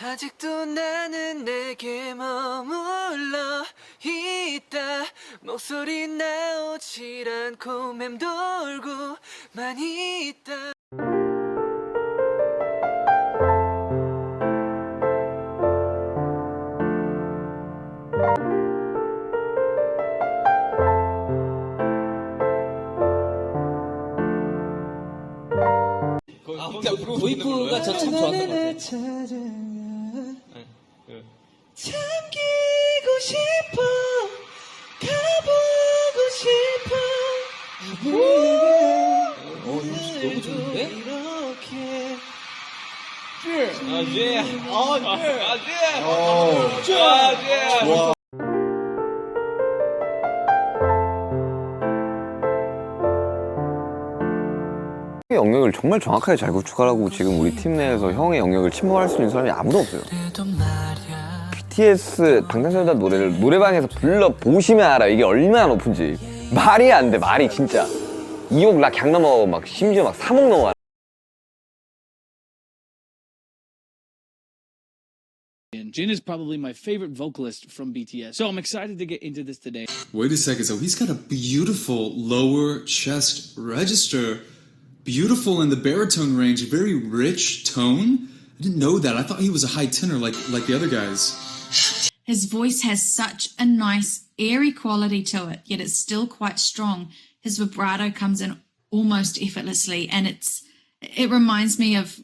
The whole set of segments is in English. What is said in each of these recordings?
아직도 나는 내게 머물러 있다. 목소리 나오질 않고 맴돌고만 있다. 도입부가 저 참 좋았던 것 같아요. 잠기고 싶어, 가보고 싶어. 너무 좋은데? 좋아. 영역을 정말 정확하게 잘 구축하라고 지금 우리 팀 내에서 형의 영역을 침범할 수 있는 사람이 아무도 없어요. BTS 방탄소년단 노래를 노래방에서 불러보시면 알아요. 이게 얼마나 높은지. 말이 안 돼, 말이 진짜. 2억 나 강 넘어, 막 심지어 막 3억 넘어. Jin is probably my favorite vocalist from BTS, so I'm excited to get into this today. Wait a second, so he's got a beautiful lower chest register, beautiful in the baritone range, a very rich tone. I didn't know that. I thought he was a high tenor like the other guys. His voice has such a nice, airy quality to it, yet it's still quite strong. His vibrato comes in almost effortlessly, and it reminds me of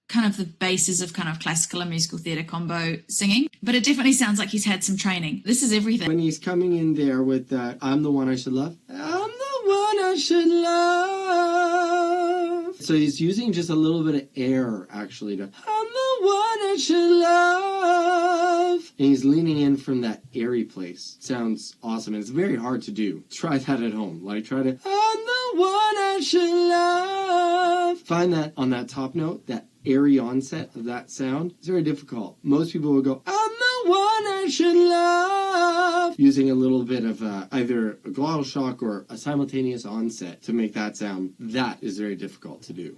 kind of the bases of kind of classical and musical theatre combo singing, but it definitely sounds like he's had some training. This is everything. When he's coming in there with that, I'm the one I should love. I'm the one I should love. So he's using just a little bit of air, actually, to, I'm the one I should love. And he's leaning in from that airy place. Sounds awesome, and it's very hard to do. Try that at home. Like, try to, I'm the one I should love. Find that on that top note, that airy onset of that sound. It's very difficult. Most people will go, I'm the one I should love, using a little bit of either a glottal shock or a simultaneous onset to make that sound. That is very difficult to do.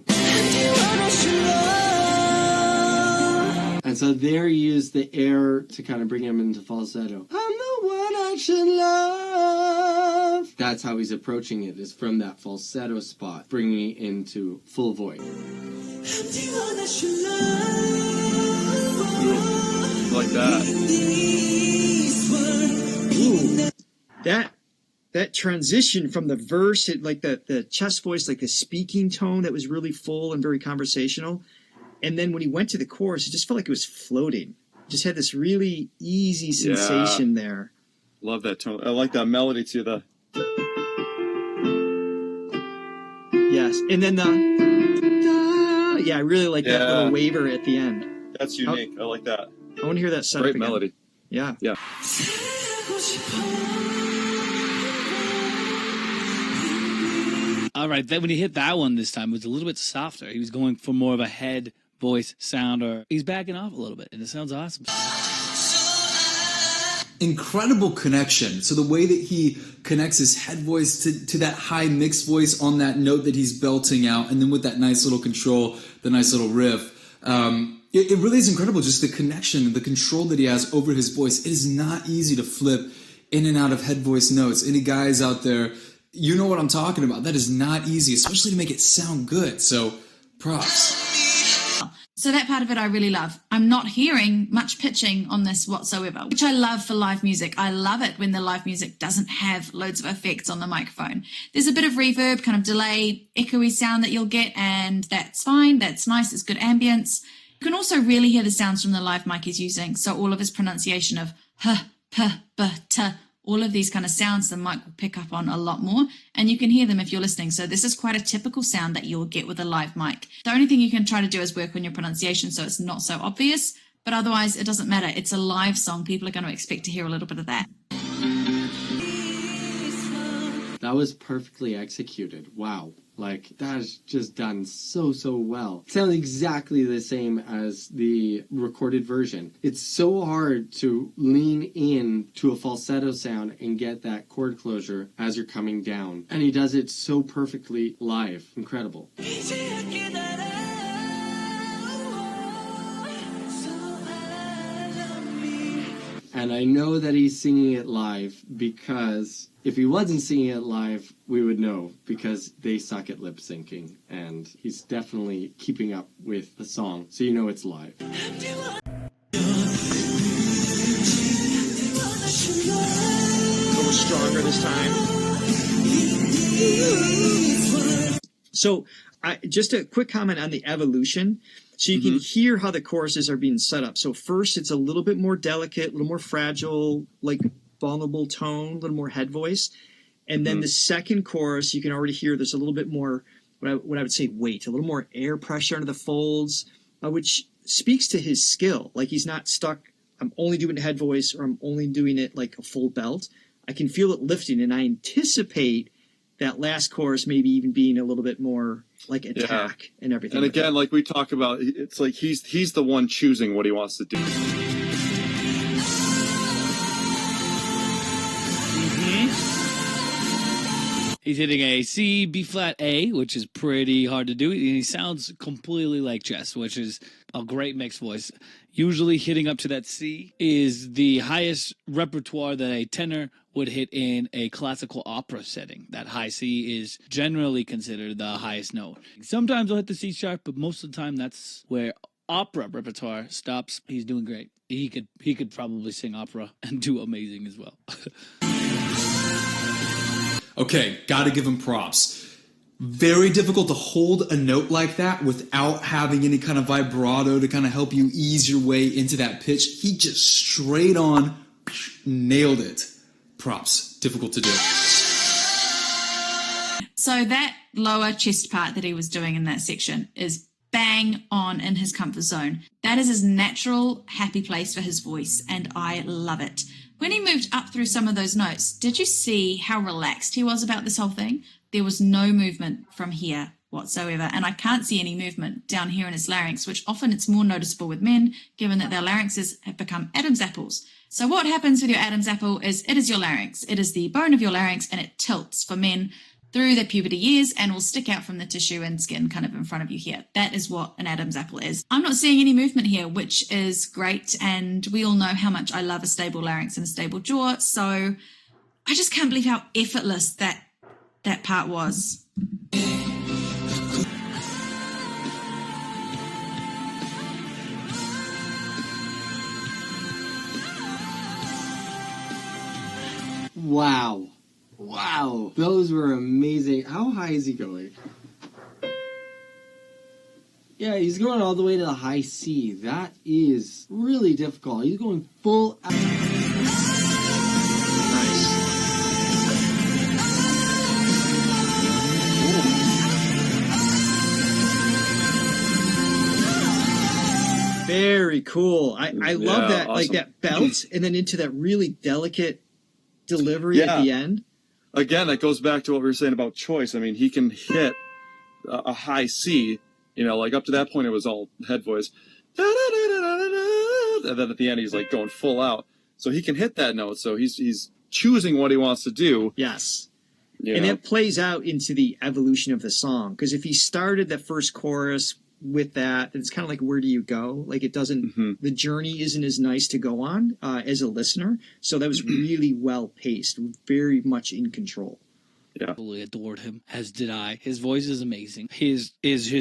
And so there you use the air to kind of bring him into falsetto. I'm the one I should love. That's how he's approaching it, is from that falsetto spot, bringing it into full voice. Like that. Ooh. That transition from the verse, like the chest voice, like the speaking tone that was really full and very conversational. And then when he went to the chorus, it just felt like it was floating. Just had this really easy sensation there. Love that tone. I like that melody too. Yes. And then I really like that little waver at the end. That's unique. I like that. I want to hear that set up again. melody. Yeah. Yeah. All right, then when he hit that one this time, it was a little bit softer. He was going for more of a head voice sound, or he's backing off a little bit, and it sounds awesome. Incredible connection. So the way that he connects his head voice to that high mixed voice on that note that he's belting out, and then with that nice little control, the nice little riff, it really is incredible, just the connection and the control that he has over his voice. It is not easy to flip in and out of head voice notes. Any guys out there, you know what I'm talking about. That is not easy, especially to make it sound good. So props. So that part of it I really love. I'm not hearing much pitching on this whatsoever, which I love for live music. I love it when the live music doesn't have loads of effects on the microphone. There's a bit of reverb, kind of delay, echoey sound that you'll get, and that's fine. That's nice. It's good ambience. You can also really hear the sounds from the live mic he's using. So all of his pronunciation of h, p, b, t, all of these kind of sounds the mic will pick up on a lot more, and you can hear them if you're listening. So this is quite a typical sound that you'll get with a live mic. The only thing you can try to do is work on your pronunciation so it's not so obvious, but otherwise it doesn't matter. It's a live song. People are going to expect to hear a little bit of that. That was perfectly executed. Wow. Like, that is just done so well. It sounds exactly the same as the recorded version. It's so hard to lean in to a falsetto sound and get that chord closure as you're coming down. And he does it so perfectly live. Incredible. And I know that he's singing it live because if he wasn't singing it live, we would know, because they suck at lip syncing, and he's definitely keeping up with the song, so you know it's live. A little stronger this time. So, just a quick comment on the evolution. So you can hear how the choruses are being set up. So first, it's a little bit more delicate, a little more fragile, like vulnerable tone, a little more head voice. And then the second chorus, you can already hear there's a little bit more, what I would say, weight, a little more air pressure under the folds, which speaks to his skill. Like, he's not stuck, I'm only doing head voice, or I'm only doing it like a full belt. I can feel it lifting, and I anticipate that last chorus maybe even being a little bit more like attack and everything. And again, like we talk about, it's like he's the one choosing what he wants to do. He's hitting a C, B flat, A, which is pretty hard to do. And he sounds completely like chess, which is a great mixed voice. Usually hitting up to that C is the highest repertoire that a tenor would hit in a classical opera setting. That high C is generally considered the highest note. Sometimes he'll hit the C sharp, but most of the time that's where opera repertoire stops. He's doing great. He could probably sing opera and do amazing as well. Okay, gotta give him props. Very difficult to hold a note like that without having any kind of vibrato to kind of help you ease your way into that pitch. He just straight on nailed it. Props. Difficult to do. So that lower chest part that he was doing in that section is bang on in his comfort zone. That is his natural happy place for his voice, and I love it. When he moved up through some of those notes, did you see how relaxed he was about this whole thing? There was no movement from here whatsoever, and I can't see any movement down here in his larynx, which often it's more noticeable with men, given that their larynxes have become Adam's apples. So what happens with your Adam's apple is it is your larynx. It is the bone of your larynx, and it tilts for men through their puberty years and will stick out from the tissue and skin kind of in front of you here. That is what an Adam's apple is. I'm not seeing any movement here, which is great, and we all know how much I love a stable larynx and a stable jaw, so I just can't believe how effortless that part was. Wow. Wow. Those were amazing. How high is he going? Yeah, he's going all the way to the high C. That is really difficult. He's going full out. Very cool. I love that, awesome. like that belt, and then into that really delicate delivery at the end. Again, that goes back to what we were saying about choice. I mean, he can hit a high C, you know, like up to that point it was all head voice. And then at the end he's like going full out. So he can hit that note. So he's choosing what he wants to do. Yes. You And know? that plays out into the evolution of the song. Because if he started the first chorus with that, it's kind of like, where do you go? Like, it doesn't, the journey isn't as nice to go on as a listener. So that was really well paced, very much in control. Yeah. Absolutely adored him, as did I. His voice is amazing. His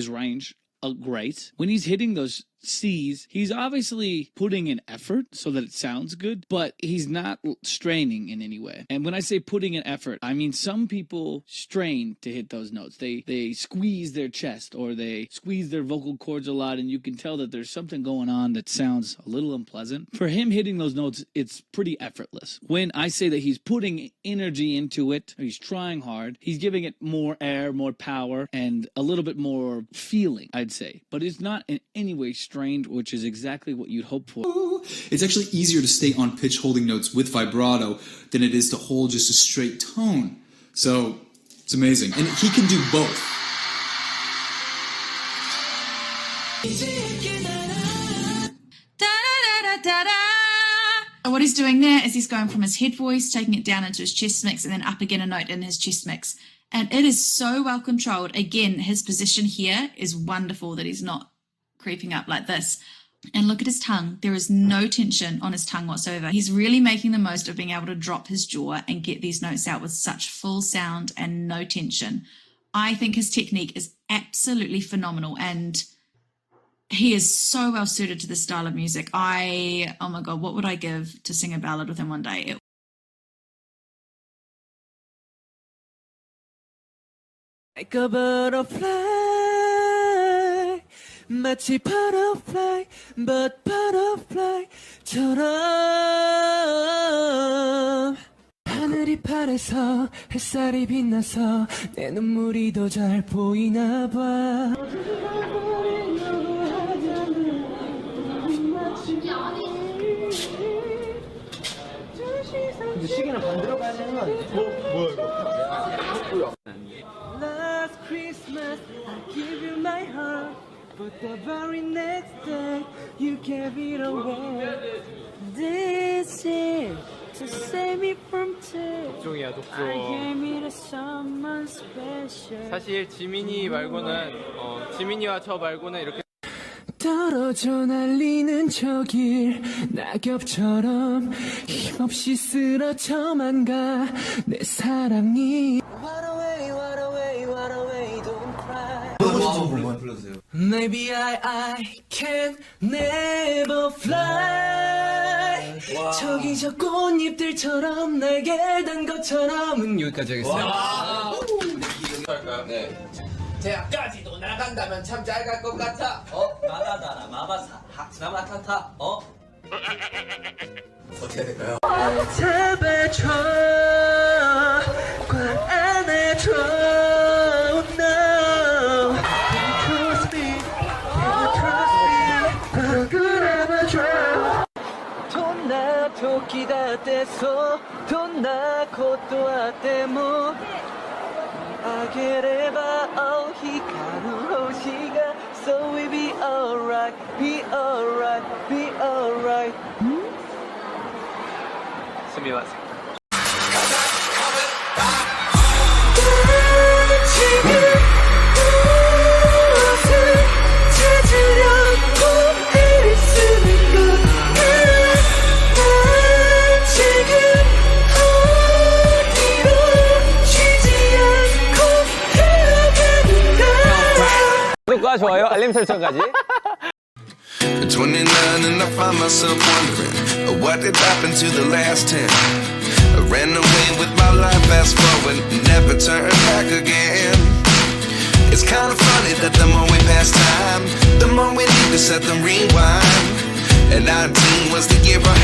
range great. When he's hitting those C's, he's obviously putting in effort so that it sounds good, but he's not straining in any way. And when I say putting in effort, I mean some people strain to hit those notes. They squeeze their chest or they squeeze their vocal cords a lot, and you can tell that there's something going on that sounds a little unpleasant. For him hitting those notes, it's pretty effortless. When I say that he's putting energy into it, he's trying hard, he's giving it more air, more power, and a little bit more feeling, I'd say. But it's not in any way strained, which is exactly what you'd hope for. It's actually easier to stay on pitch holding notes with vibrato than it is to hold just a straight tone. So it's amazing. And he can do both. Da-da-da-da-da-da. What he's doing there is he's going from his head voice, taking it down into his chest mix, and then up again a note in his chest mix. And it is so well controlled. Again, his position here is wonderful that he's not creeping up like this. And look at his tongue. There is no tension on his tongue whatsoever. He's really making the most of being able to drop his jaw and get these notes out with such full sound and no tension. I think his technique is absolutely phenomenal, and he is so well suited to this style of music. Oh my God, what would I give to sing a ballad with him one day? Like a butterfly, 마치 butterfly, but butterfly처럼 하늘이 파래서 햇살이 빛나서 내 눈물이 더 잘 보이나 봐. 근데 시계는 반대로 가야 되는 거 아니지? 뭐야 이거? Last Christmas I give you my heart, but the very next day you gave it away. This is to save me from tears. 독종이야 독종. I gave it to someone special. 사실 지민이 말고는 지민이와 저 말고는 이렇게 떨어져 날리는 저 길 낙엽처럼 힘없이 쓰러져만 가 내 사랑이. What away, what away, what away, don't cry. 불러주세요. Maybe I can never fly. 저기 저 꽃잎들처럼 날개 단 것처럼. 여기까지 하겠습니다. 할까요? 네. 대학까지도 나간다면 참 잘 갈 것 같아. 나가다라 마마타타. 어떻게 될까요? 잡아줘, 꽉 안아줘. No, trust me, 끌어안아줘. どんな時だってそうどんなことあってもあげれば光る星が So we be alright, be alright, be alright. 스미마셍. 지금 무엇을 찾으려고 애를 쓰는 거야. 난 지금 어디로 쉬지 않고 흘러가는가. 구독과 좋아요, 알림 설정까지. 29 and I find myself wondering what did happen to the last 10. I ran away with my life, fast forward, never turn back again. It's kind of funny that the more we pass time, the more we need to set them rewind. And 19 was the year I had